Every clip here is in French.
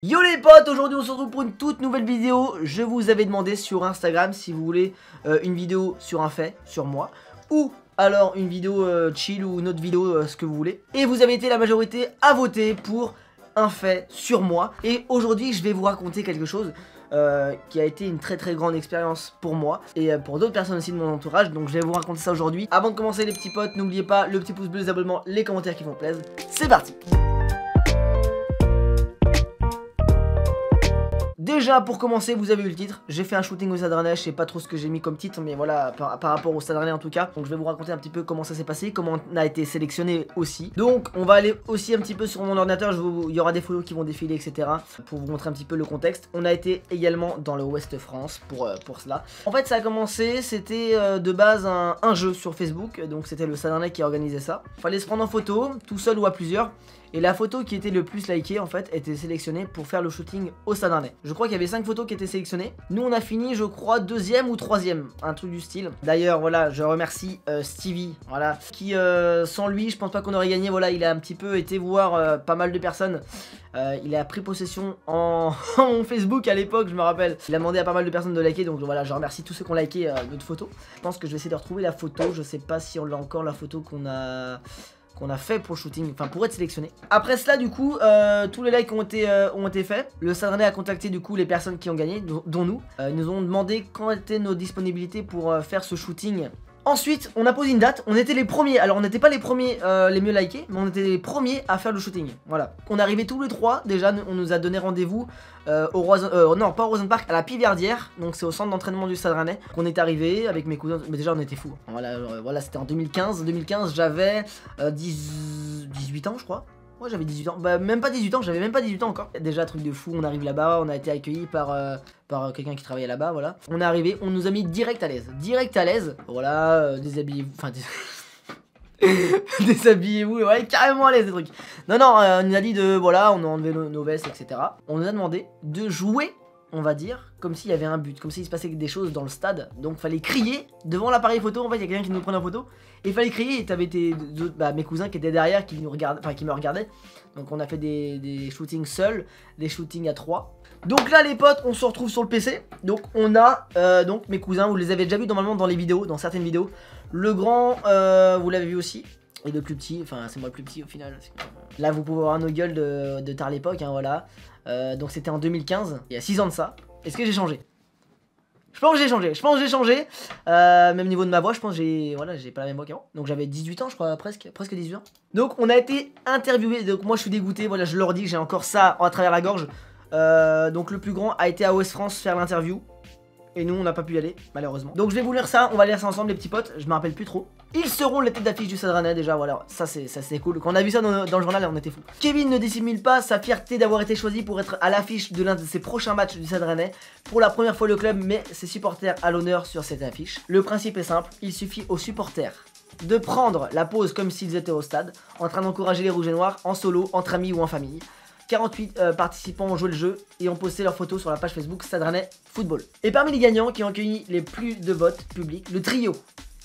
Yo les potes, aujourd'hui on se retrouve pour une toute nouvelle vidéo. Je vous avais demandé sur Instagram si vous voulez une vidéo sur un fait, sur moi, ou alors une vidéo chill ou une autre vidéo, ce que vous voulez. Et vous avez été la majorité à voter pour un fait sur moi. Et aujourd'hui je vais vous raconter quelque chose qui a été une très grande expérience pour moi et pour d'autres personnes aussi de mon entourage. Donc je vais vous raconter ça aujourd'hui. Avant de commencer les petits potes, n'oubliez pas le petit pouce bleu, les abonnements, les commentaires qui vous plaisent. C'est parti. Déjà pour commencer, vous avez eu le titre, j'ai fait un shooting au Stade Rennais, je sais pas trop ce que j'ai mis comme titre, mais voilà, par rapport au Stade Rennais en tout cas. Donc je vais vous raconter un petit peu comment ça s'est passé, comment on a été sélectionné aussi. Donc on va aller aussi un petit peu sur mon ordinateur, il y aura des photos qui vont défiler, etc. pour vous montrer un petit peu le contexte. On a été également dans le Ouest France pour cela. En fait ça a commencé, c'était de base un jeu sur Facebook, donc c'était le Stade Rennais qui organisait ça. Fallait se prendre en photo, tout seul ou à plusieurs. Et la photo qui était le plus likée en fait était sélectionnée pour faire le shooting au Stade Rennais. Je crois qu'il y avait 5 photos qui étaient sélectionnées. Nous on a fini je crois 2ème ou 3ème, un truc du style. D'ailleurs voilà, je remercie Stevie, voilà, qui sans lui je pense pas qu'on aurait gagné. Voilà, il a un petit peu été voir pas mal de personnes. Il a pris possession en Facebook à l'époque, je me rappelle. Il a demandé à pas mal de personnes de liker, donc voilà, je remercie tous ceux qui ont liké notre photo. Je pense que je vais essayer de retrouver la photo, je sais pas si on l'a encore la photo qu'on a fait pour le shooting, enfin pour être sélectionné. Après cela du coup, tous les likes ont été faits. Le Stade Rennais a contacté du coup les personnes qui ont gagné, dont nous. Ils nous ont demandé quand étaient nos disponibilités pour faire ce shooting. Ensuite, on a posé une date, on était les premiers, alors on n'était pas les premiers les mieux likés, mais on était les premiers à faire le shooting, voilà. On est arrivés tous les trois, déjà on nous a donné rendez-vous non pas au Roison Park, à la Piverdière, donc c'est au centre d'entraînement du Stade Rennais. On est arrivé avec mes cousins, mais déjà on était fous, voilà, voilà c'était en 2015, j'avais 18 ans je crois. Moi j'avais 18 ans, bah même pas 18 ans, j'avais même pas 18 ans encore. Déjà truc de fou, on arrive là-bas, on a été accueillis par quelqu'un qui travaillait là-bas, voilà. On est arrivé, on nous a mis direct à l'aise, voilà, déshabillez-vous, enfin déshabillez-vous, ouais, carrément à l'aise des trucs. Non, on nous a dit de, voilà, on a enlevé nos vestes, etc. On nous a demandé de jouer, on va dire, comme s'il y avait un but, comme s'il se passait des choses dans le stade. Donc fallait crier devant l'appareil photo, en fait il y a quelqu'un qui nous prenait en photo. Et il fallait crier, et t'avais mes cousins qui étaient derrière, qui nous regardaient, enfin qui me regardaient. Donc on a fait des shootings seuls, des shootings à 3. Donc là les potes, on se retrouve sur le PC. Donc on a donc mes cousins, vous les avez déjà vus normalement dans les vidéos, dans certaines vidéos. Le grand, vous l'avez vu aussi. Et le plus petit, enfin c'est moi le plus petit au final. Là vous pouvez voir nos gueules de tard l'époque, hein, voilà. Donc c'était en 2015, il y a 6 ans de ça. Est-ce que j'ai changé? Je pense que j'ai changé, même niveau de ma voix, je pense que j'ai pas la même voix qu'avant. Donc j'avais 18 ans je crois, presque 18 ans. Donc on a été interviewé, donc moi je suis dégoûté, voilà je leur dis, j'ai encore ça à travers la gorge. Donc le plus grand a été à Ouest France faire l'interview. Et nous on n'a pas pu y aller malheureusement. Donc je vais vous lire ça, on va lire ça ensemble les petits potes, je me rappelle plus trop. Ils seront les têtes d'affiche du Stade Rennais déjà, voilà, ça c'est cool. Quand on a vu ça dans le journal on était fous. Kevin ne dissimule pas sa fierté d'avoir été choisi pour être à l'affiche de l'un de ses prochains matchs du Stade Rennais. Pour la première fois le club met ses supporters à l'honneur sur cette affiche. Le principe est simple, il suffit aux supporters de prendre la pause comme s'ils étaient au stade, en train d'encourager les rouges et noirs, en solo, entre amis ou en famille. 48 participants ont joué le jeu et ont posté leurs photos sur la page Facebook Stade Rennais Football. Et parmi les gagnants qui ont accueilli les plus de votes publics, le trio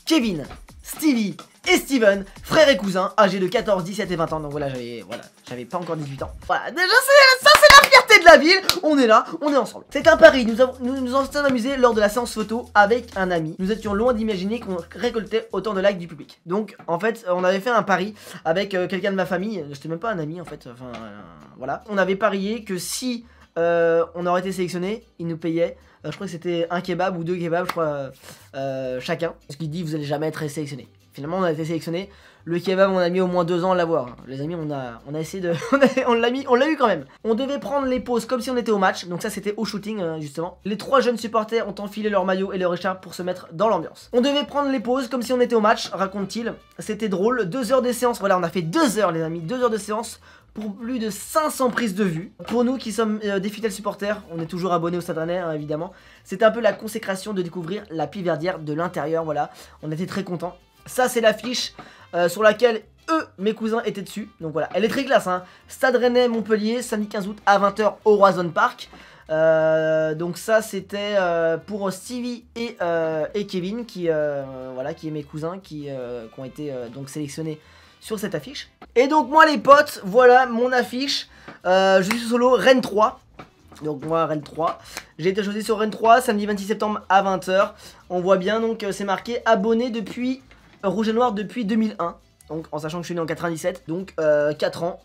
Kevin, Stevie et Steven, frères et cousins, âgés de 14, 17 et 20 ans. Donc voilà, j'avais pas encore 18 ans. Voilà, déjà ça c'est la fierté de la ville. On est là, on est ensemble. C'est un pari, nous en sommes amusés lors de la séance photo avec un ami. Nous étions loin d'imaginer qu'on récoltait autant de likes du public. Donc en fait, on avait fait un pari avec quelqu'un de ma famille. J'étais même pas un ami en fait, enfin voilà. On avait parié que si on aurait été sélectionné, il nous payait. Je crois que c'était un kebab ou 2 kebabs, je crois, chacun. Parce qu'il dit vous allez jamais être sélectionné. Finalement on a été sélectionné. Le kebab on a mis au moins 2 ans à l'avoir. Les amis on a essayé de... on l'a eu quand même. On devait prendre les pauses comme si on était au match. Donc ça c'était au shooting justement. Les 3 jeunes supporters ont enfilé leur maillot et leur écharpe pour se mettre dans l'ambiance. On devait prendre les pauses comme si on était au match, raconte-t-il. C'était drôle, 2 heures de séance. Voilà on a fait 2 heures les amis, 2 heures de séance. Pour plus de 500 prises de vue. Pour nous qui sommes des fidèles supporters, on est toujours abonnés au Stade Rennais hein, évidemment. C'était un peu la consécration de découvrir la Piverdière de l'intérieur, voilà. On était très contents. Ça c'est l'affiche sur laquelle mes cousins étaient dessus. Donc voilà, elle est très classe hein. Stade Rennais Montpellier, samedi 15 août à 20 h au Roison Park. Donc ça c'était pour Stevie et Kevin qui voilà, qui est mes cousins qui ont été donc sélectionnés sur cette affiche. Et donc moi les potes, voilà mon affiche. Je suis solo Rennes 3. Donc moi Rennes 3, j'ai été choisi sur Rennes 3 samedi 26 septembre à 20 h. On voit bien donc c'est marqué abonné depuis Rouge et Noir depuis 2001. Donc en sachant que je suis né en 97, donc 4 ans.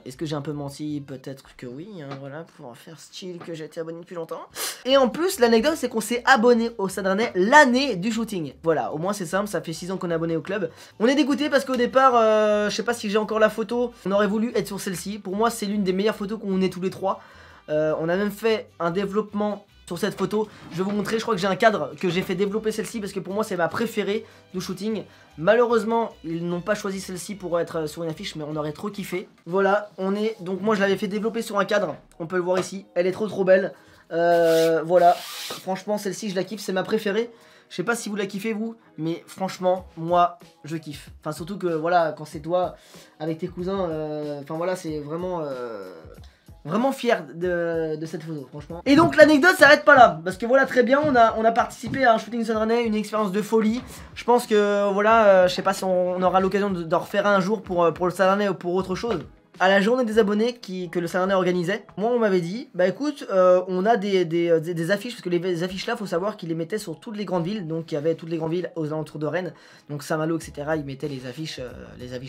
Est-ce que j'ai un peu menti? Peut-être que oui, hein, voilà, pour faire style que j'ai été abonné depuis longtemps. Et en plus, l'anecdote, c'est qu'on s'est abonné au Stade Rennais l'année du shooting. Voilà, au moins c'est simple, ça fait 6 ans qu'on est abonné au club. On est dégoûté parce qu'au départ, je sais pas si j'ai encore la photo, on aurait voulu être sur celle-ci. Pour moi, c'est l'une des meilleures photos qu'on ait tous les trois. On a même fait un développement sur cette photo. Je vais vous montrer, je crois que j'ai un cadre que j'ai fait développer celle-ci parce que pour moi c'est ma préférée du shooting. Malheureusement ils n'ont pas choisi celle-ci pour être sur une affiche, mais on aurait trop kiffé. Voilà, on est, donc moi je l'avais fait développer sur un cadre, on peut le voir ici, elle est trop belle. Voilà, franchement celle-ci je la kiffe, c'est ma préférée. Je sais pas si vous la kiffez vous, mais franchement moi je kiffe. Enfin surtout que voilà, quand c'est toi avec tes cousins, enfin voilà, c'est vraiment... Vraiment fier de cette photo, franchement. Et donc l'anecdote s'arrête pas là, parce que voilà, très bien, on a participé à un shooting Stade Rennais, une expérience de folie. Je pense que voilà, je sais pas si on aura l'occasion d'en refaire un jour pour le Stade Rennais ou pour autre chose. À la journée des abonnés que le Stade Rennais organisait, moi on m'avait dit, bah écoute, on a des affiches, parce que les affiches là, faut savoir qu'ils les mettaient sur toutes les grandes villes, donc il y avait toutes les grandes villes aux alentours de Rennes, donc Saint-Malo, etc. Ils mettaient les affiches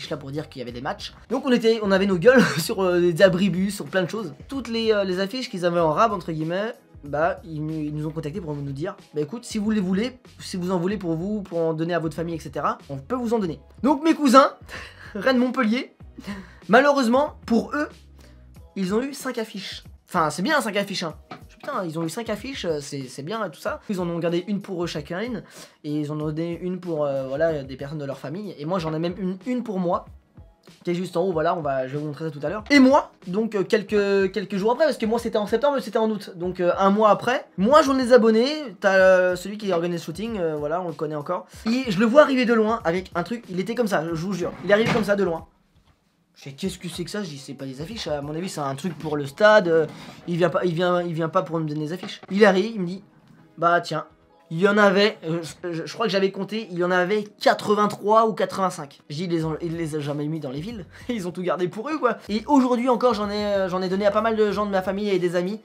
là pour dire qu'il y avait des matchs. Donc on avait nos gueules sur des abribus, sur plein de choses. Toutes les affiches qu'ils avaient en rab entre guillemets, bah ils nous ont contactés pour nous dire, bah écoute, si vous les voulez, si vous en voulez pour vous, pour en donner à votre famille, etc. On peut vous en donner. Donc mes cousins, Rennes-Montpellier, malheureusement, pour eux, ils ont eu 5 affiches. Enfin, c'est bien 5 affiches, hein. Putain, ils ont eu 5 affiches, c'est bien et tout ça. Ils en ont gardé une pour eux chacun, et ils en ont donné une pour voilà, des personnes de leur famille. Et moi, j'en ai même une pour moi, qui est juste en haut, voilà, je vais vous montrer ça tout à l'heure. Et moi, donc quelques jours après, parce que moi c'était en septembre, c'était en août. Donc un mois après, moi j'en ai abonnés. T'as celui qui organise le shooting, voilà, on le connaît encore. Et je le vois arriver de loin avec un truc, il était comme ça, je vous jure. Il est arrivé comme ça de loin. Je sais qu'est-ce que c'est que ça, je dis c'est pas des affiches, à mon avis c'est un truc pour le stade, il vient pas pour me donner des affiches. Il arrive, il me dit, bah tiens, il y en avait, je crois que j'avais compté, il y en avait 83 ou 85. J'ai dit ils les ont jamais mis dans les villes, ils ont tout gardé pour eux quoi. Et aujourd'hui encore j'en ai donné à pas mal de gens de ma famille et des amis.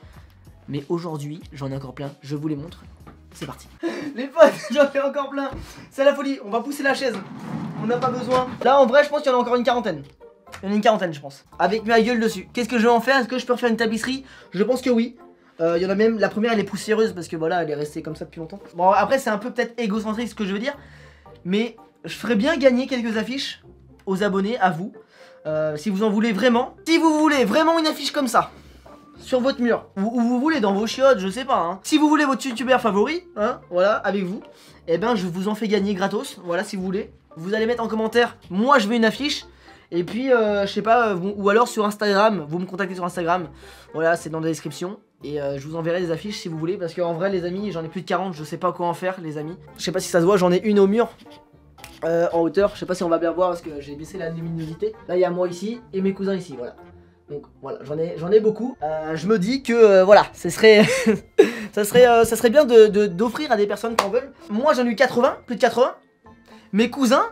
Mais aujourd'hui j'en ai encore plein, je vous les montre. C'est parti. Les potes, j'en ai encore plein, c'est la folie, on va pousser la chaise, on n'a pas besoin. Là en vrai je pense qu'il y en a encore une quarantaine. Il y en a une quarantaine je pense. Avec ma gueule dessus. Qu'est-ce que je vais en faire? Est-ce que je peux refaire une tapisserie? Je pense que oui. Il y en a même, la première elle est poussiéreuse parce que voilà elle est restée comme ça depuis longtemps. Bon après c'est un peu peut-être égocentrique ce que je veux dire. Mais je ferais bien gagner quelques affiches aux abonnés, à vous. Si vous en voulez vraiment. Si vous voulez vraiment une affiche comme ça sur votre mur, ou vous voulez dans vos chiottes, je sais pas hein. Si vous voulez votre youtubeur favori, hein, voilà, avec vous, et ben je vous en fais gagner gratos, voilà si vous voulez. Vous allez mettre en commentaire, moi je veux une affiche. Et puis, je sais pas, ou alors sur Instagram, vous me contactez sur Instagram, voilà, c'est dans la description. Et je vous enverrai des affiches si vous voulez, parce qu'en vrai, les amis, j'en ai plus de 40, je sais pas quoi en faire, les amis. Je sais pas si ça se voit, j'en ai une au mur, en hauteur, je sais pas si on va bien voir, parce que j'ai baissé la luminosité. Là, il y a moi ici, et mes cousins ici, voilà. Donc voilà, j'en ai beaucoup. Je me dis que, voilà, ce serait, ça serait bien d'offrir à des personnes qui en veulent. Moi, j'en ai eu 80, plus de 80. Mes cousins,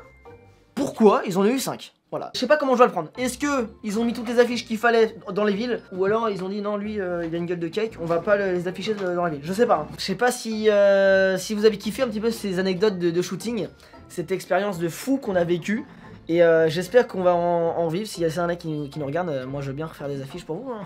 pourquoi ils en ont eu 5? Voilà, je sais pas comment je vais le prendre. Est-ce que ils ont mis toutes les affiches qu'il fallait dans les villes, ou alors ils ont dit non lui il a une gueule de cake, on va pas les afficher dans la ville. Je sais pas. Hein. Je sais pas si vous avez kiffé un petit peu ces anecdotes de shooting, cette expérience de fou qu'on a vécue. Et j'espère qu'on va en vivre. S'il y a certains qui nous regardent, moi je veux bien refaire des affiches pour vous hein.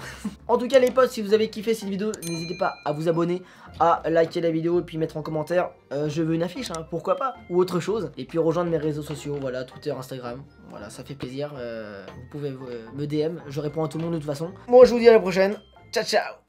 En tout cas les potes, si vous avez kiffé cette vidéo, n'hésitez pas à vous abonner, à liker la vidéo et puis mettre en commentaire je veux une affiche, hein, pourquoi pas, ou autre chose. Et puis rejoindre mes réseaux sociaux, voilà, Twitter, Instagram, voilà, ça fait plaisir. Vous pouvez me DM, je réponds à tout le monde de toute façon. Moi je vous dis à la prochaine, ciao ciao.